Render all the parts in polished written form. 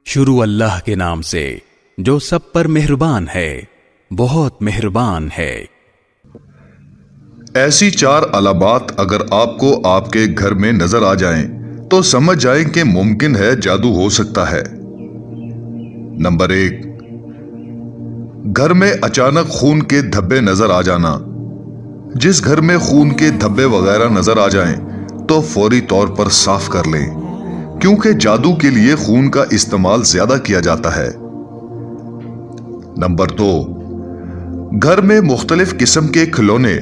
شروع اللہ کے نام سے جو سب پر مہربان ہے، بہت مہربان ہے۔ ایسی 4 علامات اگر آپ کو آپ کے گھر میں نظر آ جائیں تو سمجھ جائیں کہ ممکن ہے جادو ہو سکتا ہے۔ نمبر 1، گھر میں اچانک خون کے دھبے نظر آ جانا۔ جس گھر میں خون کے دھبے وغیرہ نظر آ جائیں تو فوری طور پر صاف کر لیں، کیونکہ جادو کے لیے خون کا استعمال زیادہ کیا جاتا ہے۔ نمبر 2، گھر میں مختلف قسم کے کھلونے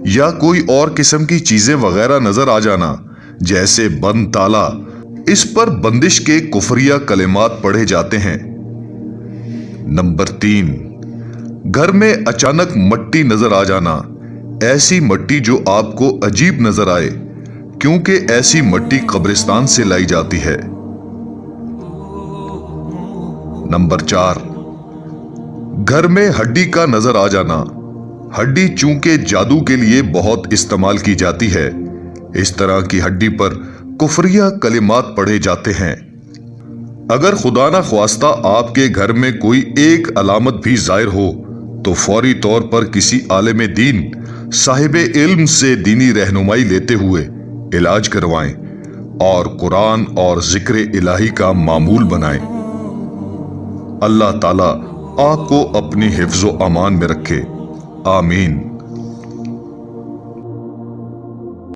یا کوئی اور قسم کی چیزیں وغیرہ نظر آ جانا، جیسے بند تالا، اس پر بندش کے کفریہ کلمات پڑھے جاتے ہیں۔ نمبر 3، گھر میں اچانک مٹی نظر آ جانا، ایسی مٹی جو آپ کو عجیب نظر آئے، کیونکہ ایسی مٹی قبرستان سے لائی جاتی ہے۔ نمبر 4، گھر میں ہڈی کا نظر آ جانا۔ ہڈی چونکہ جادو کے لیے بہت استعمال کی جاتی ہے، اس طرح کی ہڈی پر کفریہ کلمات پڑھے جاتے ہیں۔ اگر خدا نہ خواستہ آپ کے گھر میں کوئی ایک علامت بھی ظاہر ہو تو فوری طور پر کسی عالم دین، صاحب علم سے دینی رہنمائی لیتے ہوئے علاج کروائیں اور قرآن اور ذکر الہی کا معمول بنائیں۔ اللہ تعالیٰ آپ کو اپنی حفظ و امان میں رکھے، آمین۔